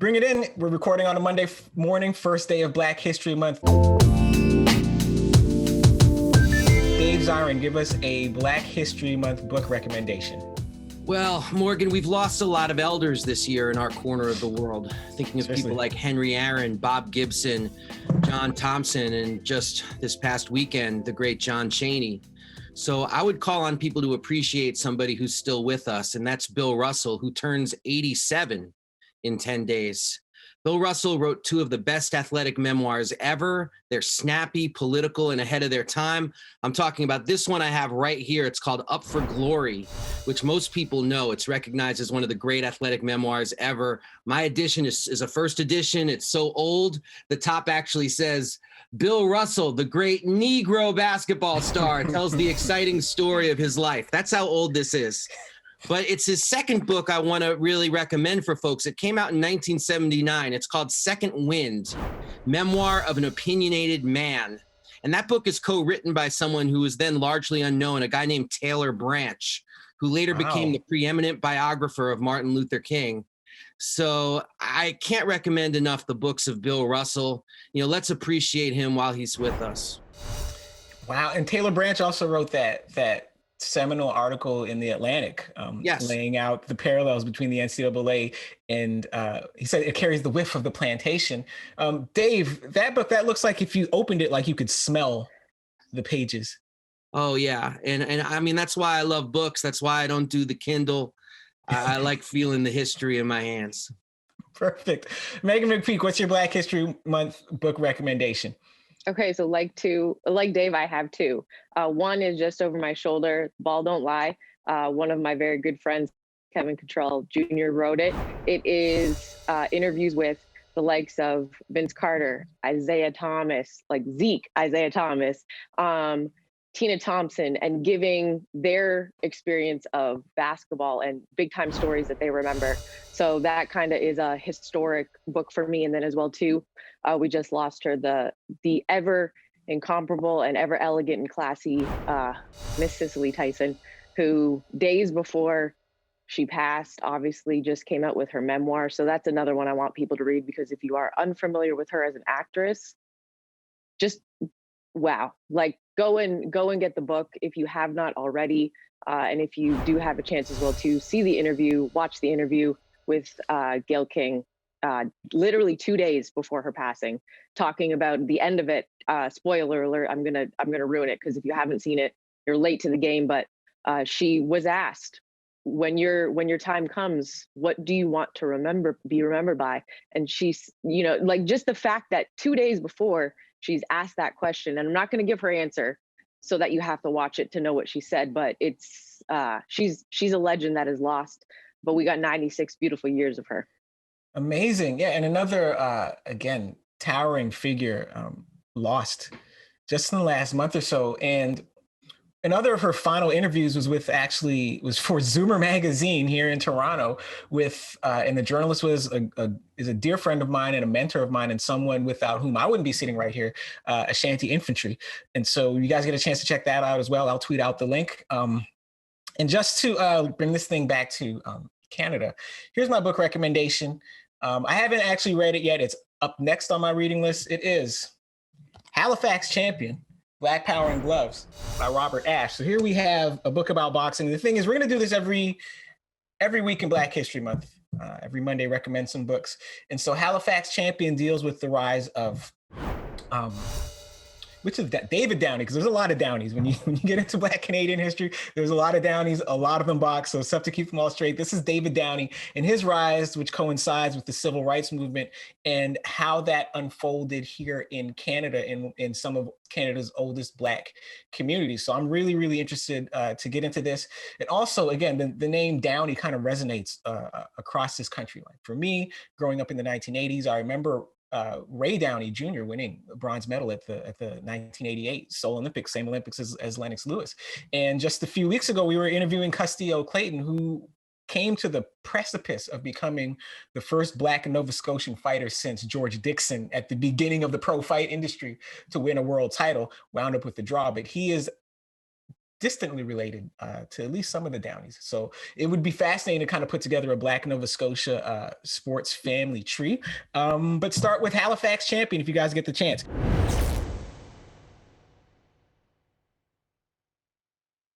Bring it in. We're recording on a Monday morning, first day of Black History Month. Dave Zirin, give us a Black History Month book recommendation. Well, Morgan, we've lost a lot of elders this year in our corner of the world. Thinking of people like Henry Aaron, Bob Gibson, John Thompson, and just this past weekend, the great John Chaney. So I would call on people to appreciate somebody who's still with us, and that's Bill Russell, who turns 87 in 10 days. Bill Russell wrote two of the best athletic memoirs ever. They're snappy, political, and ahead of their time. I'm talking about this one I have right here. It's called Up for Glory, which most people know. It's recognized as one of the great athletic memoirs ever. My edition is a first edition. It's so old. The top actually says, Bill Russell, the great Negro basketball star, tells the exciting story of his life. That's how old this is. But it's his second book I want to really recommend for folks. It came out in 1979. It's called Second Wind, Memoir of an Opinionated Man. And that book is co-written by someone who was then largely unknown, a guy named Taylor Branch, who later became the preeminent biographer of Martin Luther King. So I can't recommend enough the books of Bill Russell. Let's appreciate him while he's with us. Wow. And Taylor Branch also wrote that seminal article in The Atlantic, laying out the parallels between the NCAA and he said it carries the whiff of the plantation. Dave, that book, that looks like if you opened it, like you could smell the pages. Oh, yeah. And I mean, that's why I love books. That's why I don't do the Kindle. I like feeling the history in my hands. Perfect. Meghan McPeak, what's your Black History Month book recommendation? Okay, so like Dave, I have two. One is just over my shoulder, Ball Don't Lie. One of my very good friends, Kevin Cottrell Jr. wrote it. It is interviews with the likes of Vince Carter, Isaiah Thomas, like Zeke, Isaiah Thomas, Tina Thompson, and giving their experience of basketball and big time stories that they remember. So that kind of is a historic book for me. And then as well, too, we just lost her, the ever incomparable and ever elegant and classy Miss Cicely Tyson, who days before she passed, obviously just came out with her memoir. So that's another one I want people to read, because if you are unfamiliar with her as an actress, just wow, like go and get the book if you have not already. And if you do have a chance as well to see the interview, watch the interview with Gayle King, literally 2 days before her passing, talking about the end of it. Spoiler alert, I'm gonna ruin it, because if you haven't seen it, you're late to the game. But she was asked, when your time comes, what do you want to be remembered by? And she's, like just the fact that 2 days before she's asked that question, and I'm not going to give her answer so that you have to watch it to know what she said, but it's she's a legend that is lost, but we got 96 beautiful years of her. Amazing. Yeah. And another, again, towering figure lost just in the last month or so. And another of her final interviews was for Zoomer magazine here in Toronto and the journalist is a dear friend of mine and a mentor of mine, and someone without whom I wouldn't be sitting right here, Ashanti Infantry. And so you guys get a chance to check that out as well. I'll tweet out the link. And just to bring this thing back to Canada, here's my book recommendation. I haven't actually read it yet. It's up next on my reading list. It is Halifax Champion, Black Power and Gloves by Robert Ashe. So here we have a book about boxing. The thing is, we're going to do this every week in Black History Month. Every Monday, recommend some books. And so Halifax Champion deals with the rise of which is David Downey, because there's a lot of Downeys. When you get into Black Canadian history, there's a lot of Downeys, a lot of them box, so it's tough to keep them all straight. This is David Downey and his rise, which coincides with the civil rights movement, and how that unfolded here in Canada, in some of Canada's oldest Black communities. So I'm really, really interested to get into this. And also, again, the name Downey kind of resonates across this country. Like for me, growing up in the 1980s, I remember Ray Downey Jr. winning a bronze medal at the 1988 Seoul Olympics, same Olympics as Lennox Lewis. And just a few weeks ago, we were interviewing Castillo Clayton, who came to the precipice of becoming the first Black Nova Scotian fighter since George Dixon at the beginning of the pro fight industry to win a world title, wound up with the draw. But he is distantly related to at least some of the Downies. So it would be fascinating to kind of put together a Black Nova Scotia sports family tree. But start with Halifax champion if you guys get the chance.